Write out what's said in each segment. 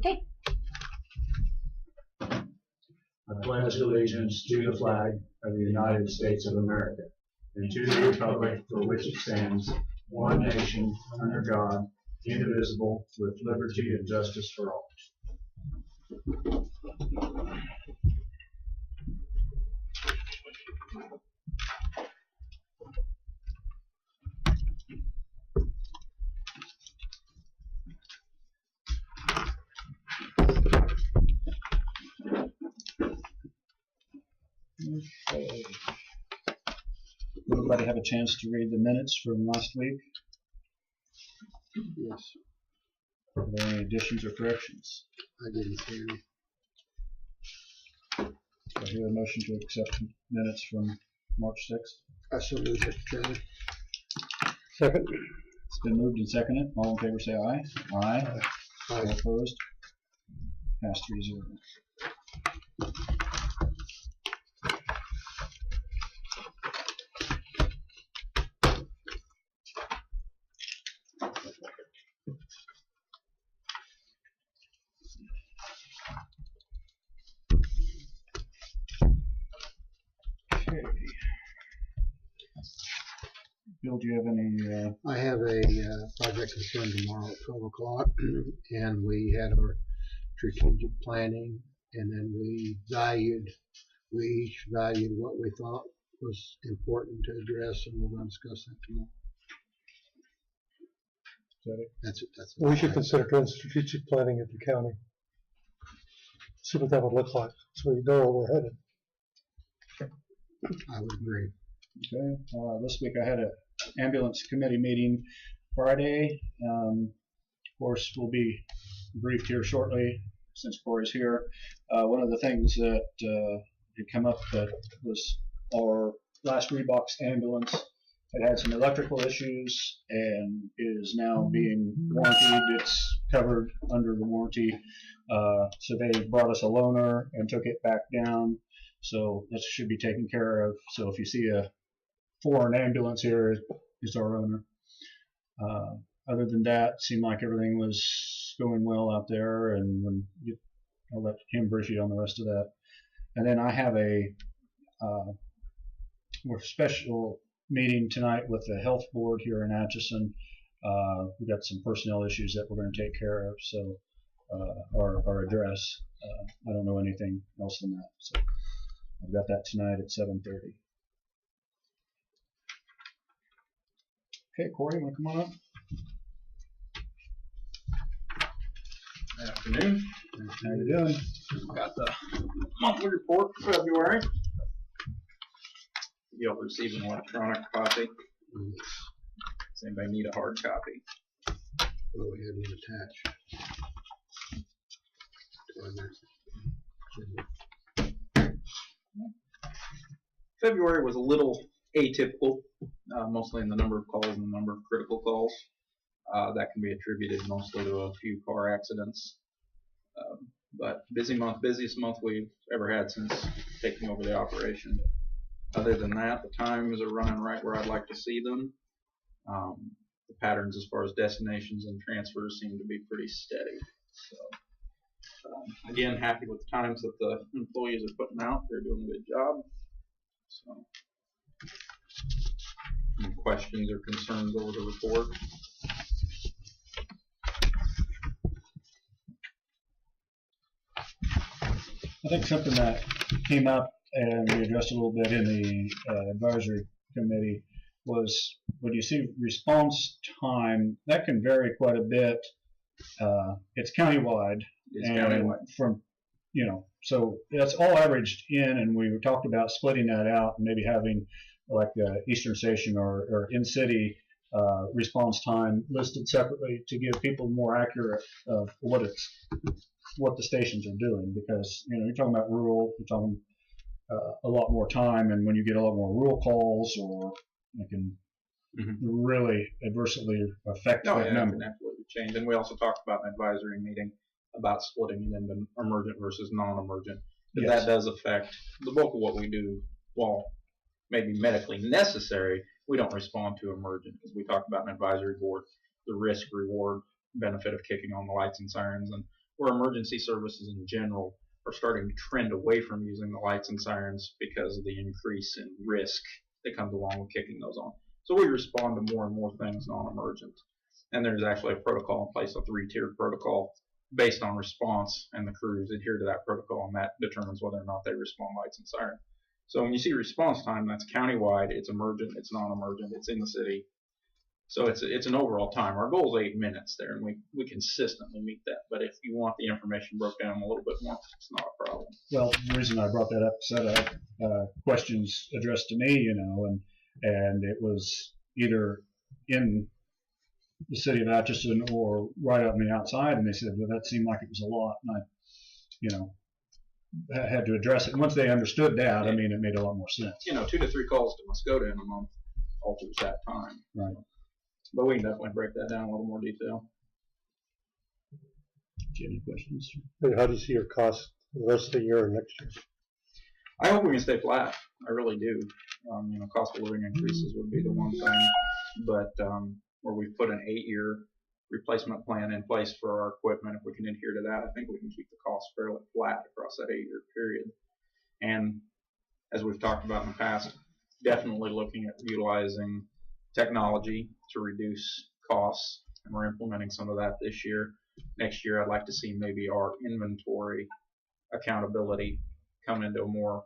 Okay. I pledge allegiance to the flag of the United States of America and to the republic for which it stands, one nation, under God, indivisible, with liberty and justice for all. Okay. Everybody have a chance to read the minutes from last week? Yes, Are there any additions or corrections? I didn't see any. Do I hear a motion to accept minutes from March 6th? I shall move, Mr. Chairman. Second. It's been moved and seconded. All in favor say aye. Aye. All Aye. opposed? Passed 3-0. Okay. Bill, do you have any? I have a project concern tomorrow at 12 o'clock, and we had our strategic planning, and then we each valued what we thought was important to address, and we're going to discuss that tomorrow. Is that it? That's it. That's We should consider doing strategic planning at the county. See what that would look like, so we know where we're headed. I would agree. Okay. This week I had an ambulance committee meeting Friday. Of course, we'll be briefed here shortly since Corey's here. One of the things that had come up that was our last Reeboks ambulance had some electrical issues and is now being warranted. It's covered under the warranty. So they brought us a loaner and took it back down. So this should be taken care of. So if you see a foreign ambulance here, it's our owner. Other than that, seemed like everything was going well out there, and I'll let him brief you on the rest of that. And then I have a more special meeting tonight with the health board here in Atchison. We've got some personnel issues that we're going to take care of, so or address. I don't know anything else than that. So I've got that tonight at 7:30. Okay, Corey, you want to come on up? Good afternoon. How you doing? Got the monthly report for February. You'll receive an electronic copy. Does anybody need a hard copy? Go ahead and attach. To our next. February was a little atypical, mostly in the number of calls and the number of critical calls. That can be attributed mostly to a few car accidents. But busy month, busiest month we've ever had since taking over the operation. Other than that, the times are running right where I'd like to see them. The patterns as far as destinations and transfers seem to be pretty steady. So, again, happy with the times that the employees are putting out. They're doing a good job. So, any questions or concerns over the report? I think something that came up and we addressed a little bit in the advisory committee was when you see response time, that can vary quite a bit. It's countywide. It's and countywide. From, so that's all averaged in, and we talked about splitting that out and maybe having like Eastern Station or in-city response time listed separately to give people more accurate of what the stations are doing, because you're talking about rural, you're talking a lot more time, and when you get a lot more rural calls, or it can really adversely affect that number. It can absolutely change. And we also talked about in an advisory meeting about splitting it into emergent versus non-emergent. Yes. That does affect the bulk of what we do. While maybe medically necessary, we don't respond to emergent, because we talked about an advisory board the risk-reward benefit of kicking on the lights and sirens, and where emergency services in general are starting to trend away from using the lights and sirens because of the increase in risk that comes along with kicking those on. So we respond to more and more things non-emergent. And there's actually a protocol in place, a 3-tiered protocol based on response, and the crews adhere to that protocol, and that determines whether or not they respond lights and sirens. So when you see response time, that's countywide, it's emergent, it's non-emergent, it's in the city. So it's an overall time. Our goal is 8 minutes there, and we consistently meet that. But if you want the information broke down a little bit more, it's not a problem. Well, the reason I brought that up, set of questions addressed to me, and it was either in the city of Atchison or right up on the outside, and they said, well, that seemed like it was a lot, and I had to address it. And once they understood that, I mean, it made a lot more sense. 2 to 3 calls to Muscota in a month alters that time. Right. But we can definitely break that down in a little more detail. Do you have any questions? And how do you see your costs for the rest of the year and next year? I hope we can stay flat. I really do. Cost of living increases would be the one thing, but where we've put an 8-year replacement plan in place for our equipment, if we can adhere to that, I think we can keep the costs fairly flat across that 8-year period. And as we've talked about in the past, definitely looking at utilizing technology to reduce costs, and we're implementing some of that this year. Next year, I'd like to see maybe our inventory accountability come into a more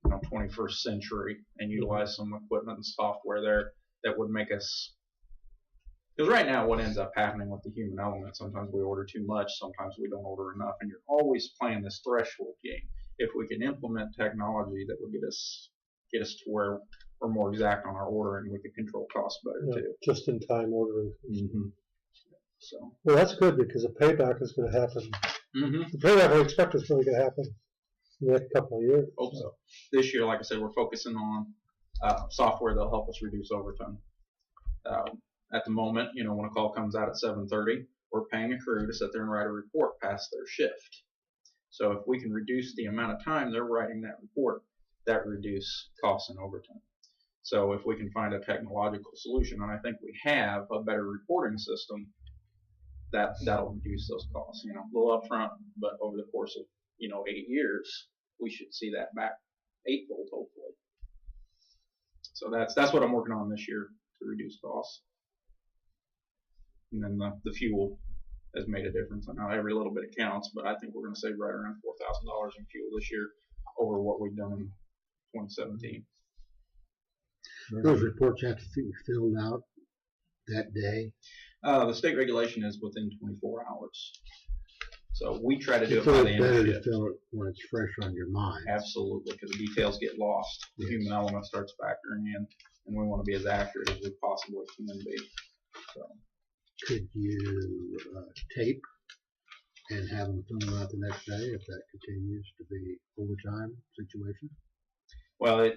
21st century and utilize some equipment and software there that would make us, because right now what ends up happening with the human element, sometimes we order too much, sometimes we don't order enough, and you're always playing this threshold game. If we can implement technology that would get us to where we're more exact on our ordering, we can control costs better too. Just in time ordering. Mm-hmm. So. Well, that's good because the payback is going to happen. Mm-hmm. The payback I expect is really going to happen in the next couple of years. Hope so. This year, like I said, we're focusing on software that'll help us reduce overtime. At the moment, when a call comes out at 7:30, we're paying a crew to sit there and write a report past their shift. So if we can reduce the amount of time they're writing that report, that reduces costs and overtime. So if we can find a technological solution, and I think we have a better reporting system, that'll reduce those costs. A little upfront, but over the course of 8 years, we should see that back 8-fold, hopefully. So that's what I'm working on this year to reduce costs. And then the fuel has made a difference. I know every little bit counts, but I think we're going to save right around $4,000 in fuel this year over what we've done in 2017. Those reports have to be filled out that day. The state regulation is within 24 hours. So we try to do it So by it's the end of better the to shift. fill it when it's fresh on your mind. Absolutely, because the details get lost. The Yes. human element starts factoring in, and we want to be as accurate as we possibly can be. So. Could you tape and have them fill them out the next day if that continues to be overtime situation? Well,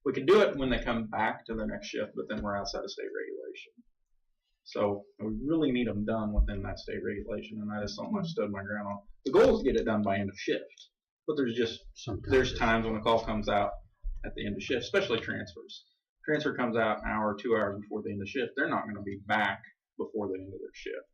we can do it when they come back to their next shift, but then we're outside of state regulation. So we really need them done within that state regulation, and that is something I've stood my ground on. The goal is to get it done by end of shift, but there's times when the call comes out at the end of shift, especially transfers. Transfer comes out an hour or 2 hours before the end of shift. They're not going to be back before the end of their shift.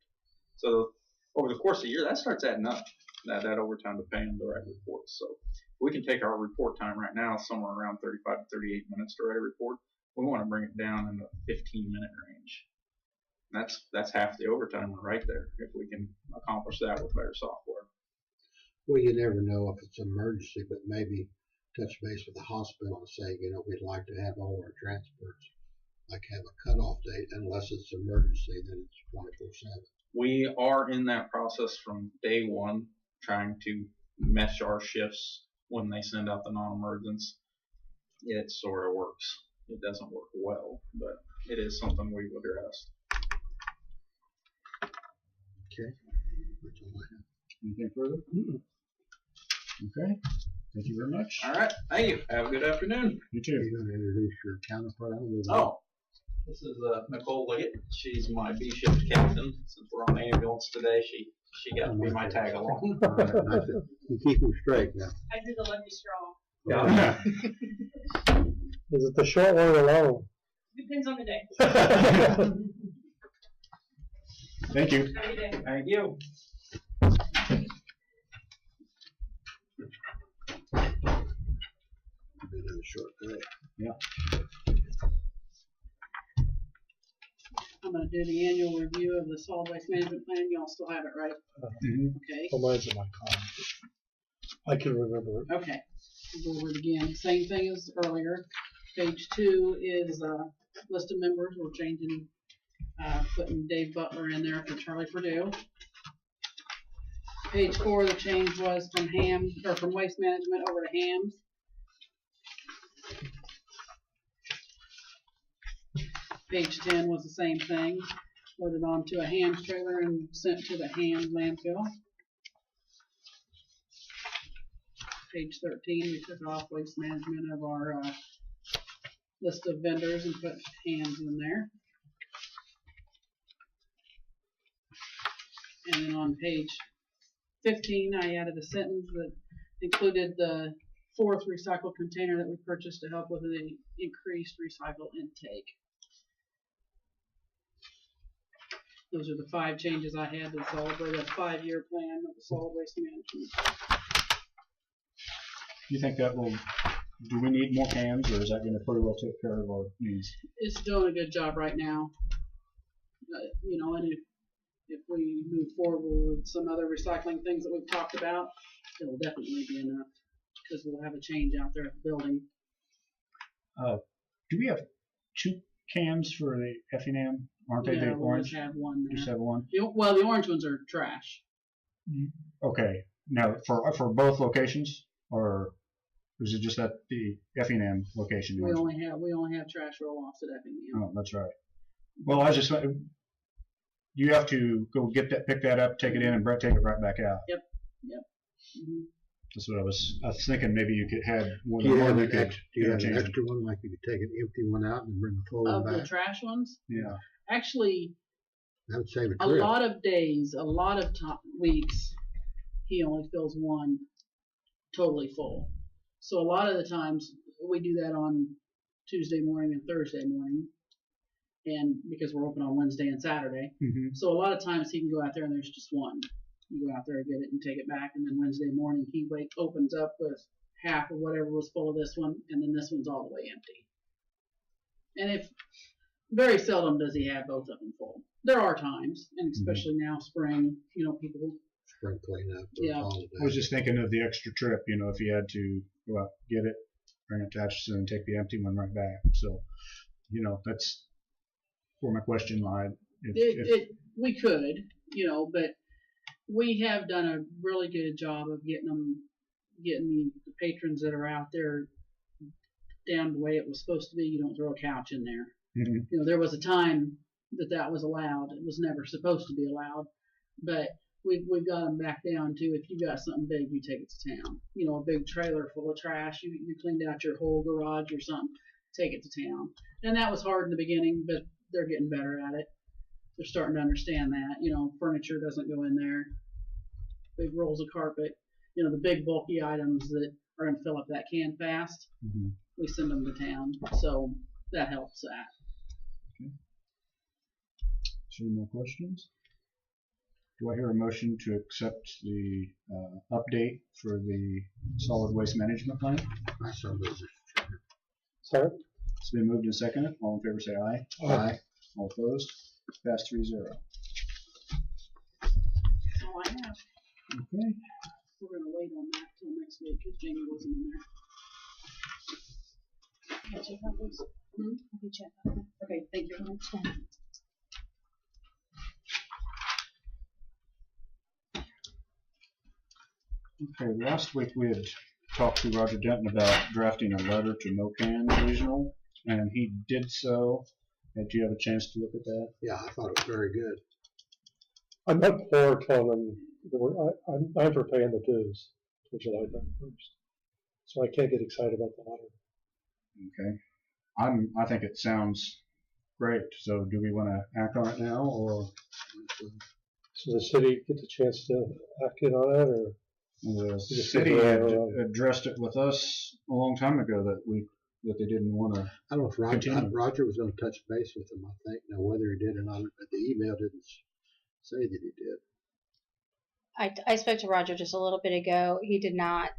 So over the course of a year, that starts adding up, that overtime to pay them the right reports. So we can take our report time right now somewhere around 35 to 38 minutes to write a report. We want to bring it down in the 15-minute range. That's half the overtime right there if we can accomplish that with better software. Well, you never know if it's an emergency, but maybe touch base with the hospital and say, we'd like to have all our transports, like have a cutoff date, unless it's an emergency, then it's 24/7. We are in that process from day one, trying to mesh our shifts when they send out the non-emergents. It sort of works. It doesn't work well, but it is something we've addressed. Okay, that's all I have. Anything further? Okay. Thank you very much. All right. Thank you. Have a good afternoon. You Are too. you going to introduce your counterpart? Oh, this is Nicole Liggett. She's my B shift captain. Since we're on the ambulance today, she got to be my tag along. All right, nice. You keep them straight now. I did the lucky straw. Yeah. Is it the short one or the long one? Depends on the day. Thank you. Have a good day. Thank you. Been a short day. I'm gonna do the annual review of the solid waste management plan. Y'all still have it, right? Okay. Well, mine's in my car. I can remember it. Okay. We'll go over it again. Same thing as earlier. Page 2 is list of members. We're changing, putting Dave Butler in there for Charlie Purdue. Page 4, the change was from from waste management over to Hams. Page 10 was the same thing. Loaded onto a Hams trailer and sent to the Hams landfill. Page 13, we took off waste management of our list of vendors and put Hams in there. And then on page 15, I added a sentence that included the 4th recycle container that we purchased to help with the increased recycle intake. Those are the 5 changes I had to the 5-year plan of the solid waste management. Do you think that will, do we need more cans, or is that going to pretty well take care of our needs? It's doing a good job right now. You know, and if we move forward with some other recycling things that we've talked about, it will definitely be enough, because we'll have a change out there at the building. Do we have 2 cans for the F&M? Aren't they the No, we'll orange? just have one there. Just have one? Well, the orange ones are trash. Okay. Now, for both locations, or is it just at the F&M location? We only have trash roll-offs at Effingham. Oh, that's right. Well, I just, you have to go get that, pick that up, take it in, and take it right back out. Yep. Mm-hmm. That's what I was think maybe you could have one. Do you have one an interchange. extra one, like you could take an empty one out and bring the full one Of the back? trash ones, Yeah. actually, That would save a a trip. lot of days, a lot of weeks, he only fills one totally full. So a lot of the times we do that on Tuesday morning and Thursday morning, and because we're open on Wednesday and Saturday, Mm-hmm. so a lot of times he can go out there and there's just one. You go out there and get it and take it back, and then Wednesday morning he opens up with half of whatever was full of this one, and then this one's all the way empty. And if very seldom does he have both of them full. There are times, and especially now spring, you know, people. Spring cleanup. Yeah. I was just thinking of the extra trip, you know, if you had to go out, get it, bring it to Atchison, and take the empty one right back. So, you know, that's where my question lied. We could, you know, but we have done a really good job of getting the patrons that are out there down the way it was supposed to be. You don't throw a couch in there. Mm-hmm. You know, there was a time that was allowed. It was never supposed to be allowed, but we've got them back down to, if you got something big, you take it to town. You know, a big trailer full of trash, you cleaned out your whole garage or something, take it to town. And that was hard in the beginning, but they're getting better at it. They're starting to understand that. You know, furniture doesn't go in there. Big rolls of carpet. You know, the big bulky items that are going to fill up that can fast, Mm-hmm. we send them to town. So that helps that. Any more questions? Do I hear a motion to accept the update for the solid waste management plan? I saw those. Sorry? It's been moved and seconded. All in favor say aye. Aye. All opposed? Passed 3-0. That's all I have. Okay. We're going to wait on that till next week because Jamie wasn't in there. Check out those. Okay, check out them. Okay, thank you. Okay, last week we had talked to Roger Denton about drafting a letter to MoCan Regional, and he did so. Did you have a chance to look at that? Yeah, I thought it was very good. I'm not for telling them, I'm for paying the dues for July 31st. So I can't get excited about the letter. Okay. I think it sounds great. So do we want to act on it now, or So the city get the chance to act in on it, or? the Just city figure had it out. addressed it with us a long time ago that they didn't want to? I don't know if Continue. Roger was going to touch base with him, I think. Now, whether he did or not, but the email didn't say that he did. I spoke to Roger just a little bit ago. He did not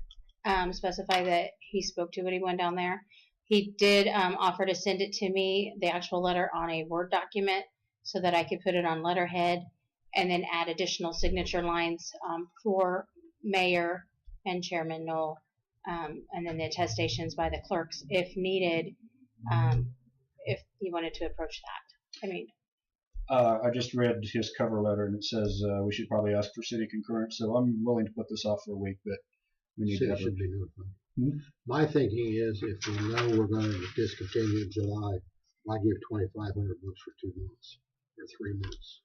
specify that he spoke to anyone down there. He did offer to send it to me, the actual letter, on a Word document so that I could put it on letterhead and then add additional signature lines for Mayor and Chairman Knoll, and then the attestations by the clerks if needed, if you wanted to approach that. I mean, I just read his cover letter, and it says we should probably ask for city concurrence, so I'm willing to put this off for a week, but we need to City have should be notified. Hmm? My thinking is, if we know we're going to discontinue in July, why give $2,500 for 2 months or 3 months?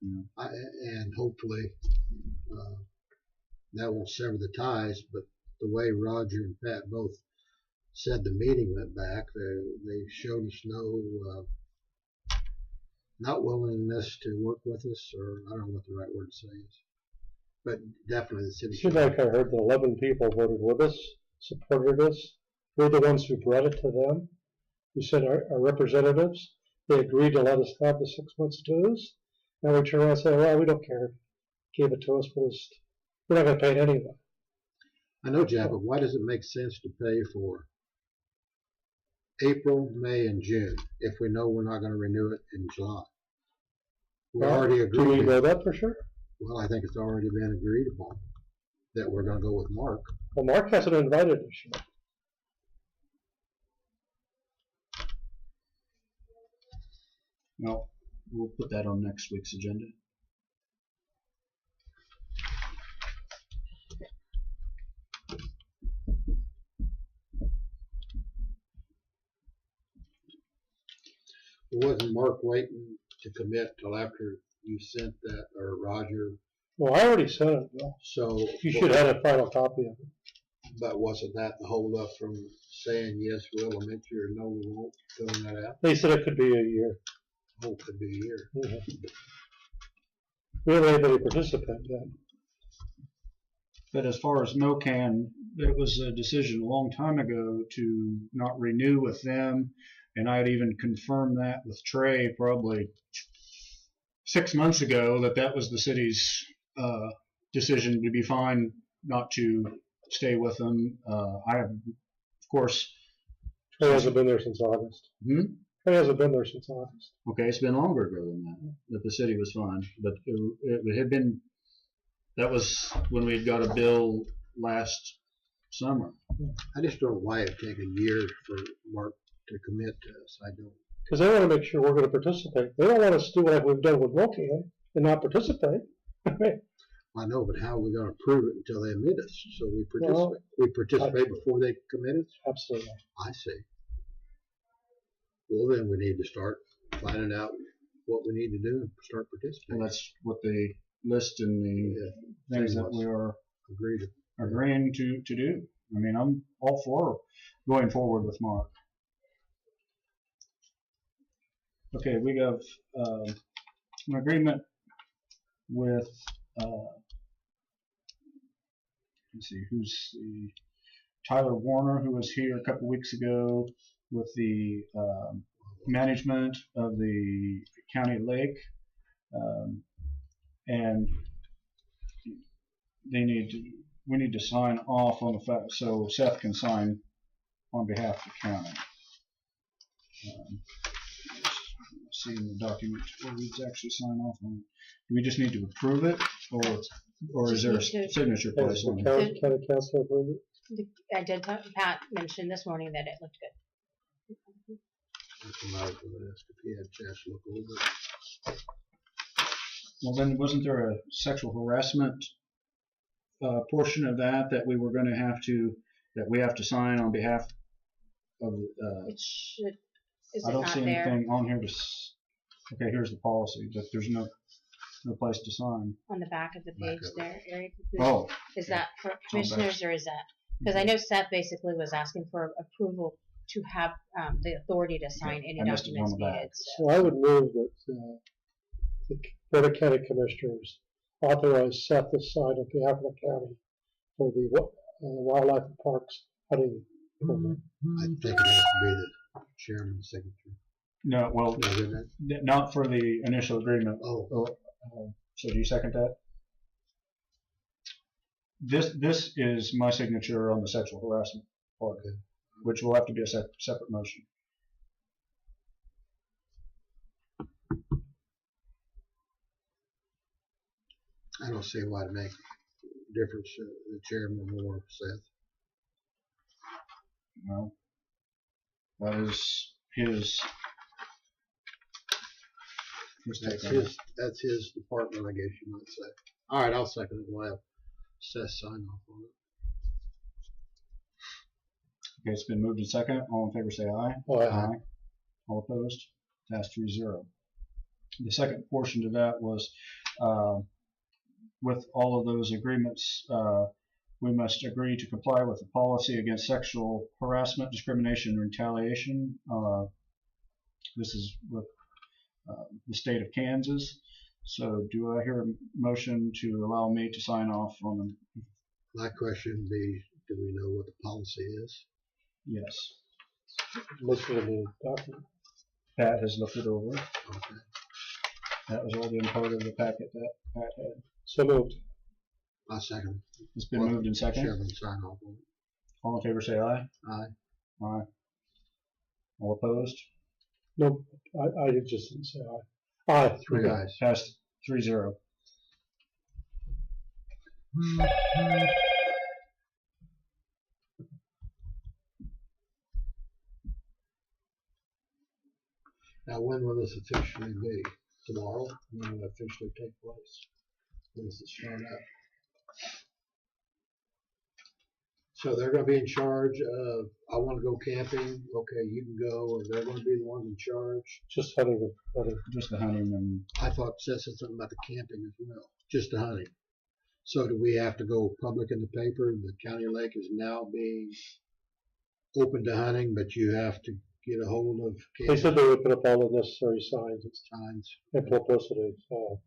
Yeah. And hopefully that won't sever the ties. But the way Roger and Pat both said the meeting went back, they showed us no not willingness to work with us, or I don't know what the right word to say is. But definitely the city. Seems like I heard that 11 people voted with us, supported us. We're the ones who brought it to them. We sent our representatives. They agreed to let us have the 6 months dues. Now we turn around and say, well, we don't care. Give it to us, we're not going to pay it anyway. I know, Jack, but why does it make sense to pay for April, May, and June if we know we're not going to renew it in July? We already agreed. Do we know that for sure? Well, I think it's already been agreed upon that we're going to go with Mark. Well, Mark hasn't invited us yet. No, we'll put that on next week's agenda. Wasn't Mark waiting to commit till after you sent that, or Roger? Well, I already sent it, Bill. So You should have had a final copy of it. But wasn't that the hold up from saying yes, we'll admit you, or no, we won't, filling that out? They said it could be a year. Oh, it could be a year. We haven't had anybody participate yet. But as far as NOCAN, it was a decision a long time ago to not renew with them, and I had even confirmed that with Trey probably 6 months ago that was the city's decision to be fine not to stay with them. I have, of course. Trey hasn't been there since August. Trey hasn't been there since August. Okay, it's been longer ago than that the city was fine, but it had been. That was when we got a bill last summer. I just don't know why it'd take a year for Mark to commit to us. I don't. Because they want to make sure we're going to participate. They don't want us to do like we've done with NOCAN and not participate. I know, but how are we going to prove it until they admit us? So we participate. Well, we participate before they commit us? Absolutely. I see. Well, then we need to start finding out what we need to do and start participating. Well, that's what they list in the things that we are agreeing to do. I mean, I'm all for going forward with Mark. Okay, we have an agreement with, let's see, who's the, Tyler Warner, who was here a couple weeks ago with the management of the county lake, and we need to sign off on the fact, so Seth can sign on behalf of the county. See in the document where we actually sign off on it. Do we just need to approve it, or is there a signature place on it? County Council approved it? I did talk, Pat mentioned this morning that it looked good. That's what I was going to ask if he had a chance to look over it. Well, then wasn't there a sexual harassment portion of that we were going to have to, that we have to sign on behalf of? It should. Is I it don't not see there? anything on here to. Okay, here's the policy, but there's no place to sign. On the back of the page there, Eric. Oh. Is that for commissioners, or is that? Because I know Seth basically was asking for approval to have the authority to sign any documents needed. So I would move that the Board of County Commissioners authorize Seth to sign on behalf of the county for the wildlife and parks hunting program. I think it has to be the chairman's signature. No, well, not for the initial agreement. Oh. So do you second that? This is my signature on the sexual harassment part, which will have to be a separate motion. I don't see why it make difference. The chairman or Seth. Well, that is his. That's his department, I guess you might say. All right, I'll second it. We'll have Seth sign off on it. Okay, it's been moved and second. All in favor say aye. Aye. All opposed? Passed 3-0. The second portion to that was with all of those agreements, we must agree to comply with the policy against sexual harassment, discrimination, and retaliation. This is with the state of Kansas. So do I hear a motion to allow me to sign off on them? My question would be, do we know what the policy is? Yes. Listed in the document. Pat has looked it over. Okay. That was already in part of the packet that Pat had. So moved. I second. It's been moved and second. Chairman sign off on it. All in favor say aye. Aye. Aye. All opposed? No, I just didn't say aye. Aye. Three ayes. Passed 3-0. Now, when will this officially be? Tomorrow? When will it officially take place? When does it start up? So they're going to be in charge of, I want to go camping, okay, you can go, or they're going to be the ones in charge? Just hunting. Just the hunting and I thought it said something about the camping as well, just the hunting. So do we have to go public in the paper? The county lake is now being open to hunting, but you have to get a hold of They said they would put up all the necessary signs signs. and publicity. So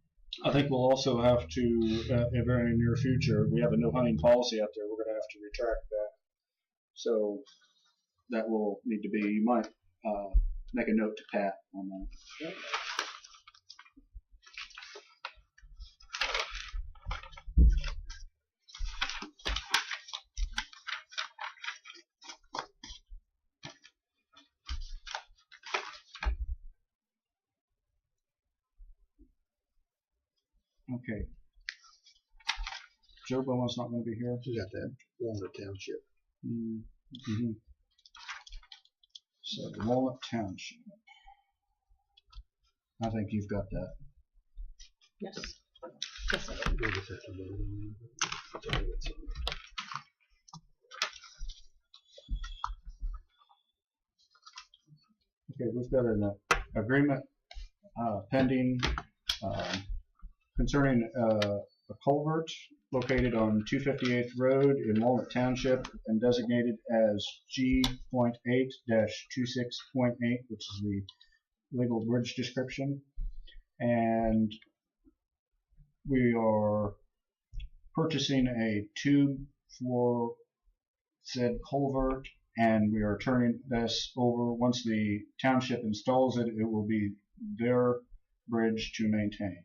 I think we'll also have to, in the very near future, we have a no hunting policy out there. We're going to have to retract that. So that will need to be, you might make a note to Pat on that. Okay. Joe Bowen's not going to be here. You got that Walnut Township. Mm-hmm. So the Walnut Township. I think you've got that. Yes. Yes, I do. We'll just have to vote on it. Okay, we've got an agreement pending concerning a culvert located on 258th Road in Walnut Township and designated as G.8-26.8, which is the legal bridge description. And we are purchasing a tube for said culvert, and we are turning this over. Once the township installs it, it will be their bridge to maintain.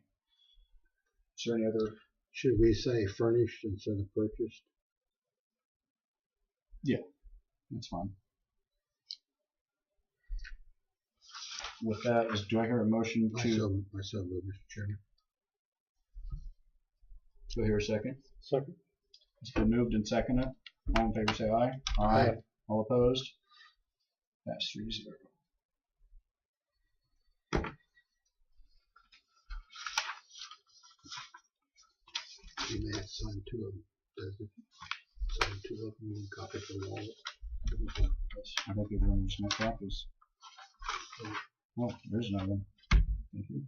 Is there any other? Should we say furnished instead of purchased? Yeah, that's fine. With that, do I hear a motion to? I so move, Mr. Chairman. Do I hear a second? second. It's been moved and seconded. All in favor say aye. Aye. All opposed? That's 3-0. You may have to sign two of them. Does it? Sign two of them and copy for the wallet. I think everyone's not copies. Oh, there's another one. Thank you.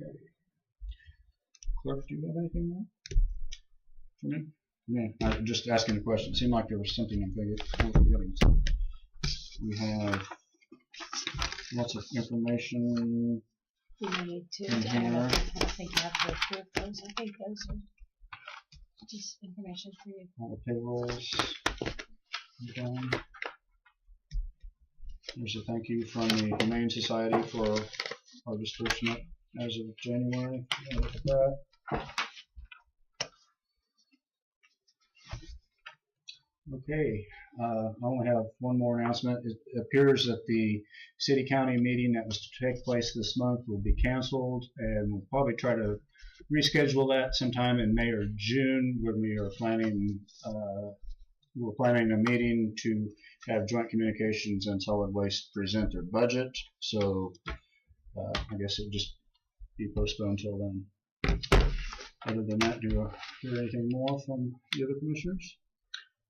Okay. Clerk, do you have anything more for me? Yeah, I'm just asking a question. It seemed like there was something I'm forgetting. We have lots of information. You may need to. Mhm. I don't think you have to approve those. I think those are just information for you. All the payrolls. Done. There's a thank you from the Humane Society for our disbursement as of January. Look at that. Okay, I only have one more announcement. It appears that the city-county meeting that was to take place this month will be canceled, and we'll probably try to reschedule that sometime in May or June when we are planning. We're planning a meeting to have Joint Communications and Solid Waste present their budget. So I guess it'll just be postponed until then. Other than that, do you hear anything more from the other commissioners?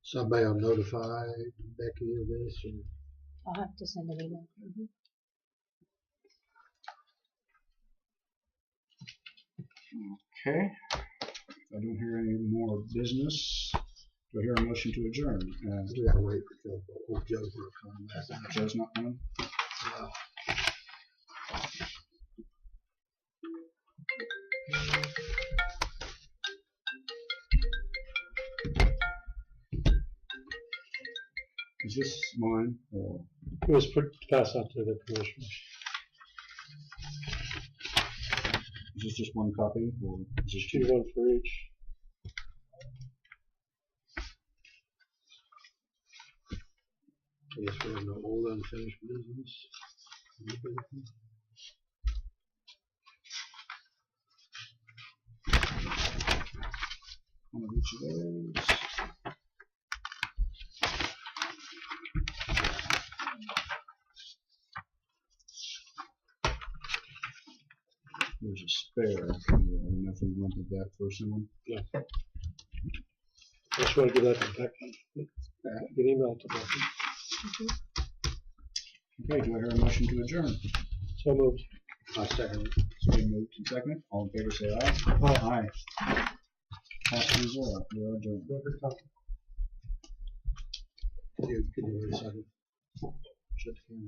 Somebody will notify Becky of this, or I'll have to send an email. Okay. If I don't hear any more business, do I hear a motion to adjourn? we gotta wait for Joe. Old Joe's gonna come back. Joe's not coming? Is this mine or? It was passed out to the commissioners. Is this just one copy, or is this Two, one for each. I guess we have no old unfinished business. one of each of those? There's a spare here. I don't know if you wanted that for someone. Yeah. I just want to give that to Becky. Get email to Becky. Okay, do I hear a motion to adjourn? So moved. I second it. So moved and second. All in favor say aye. Aye. Pass 3-0. We are adjourned. Can you wait a second? Shut the camera.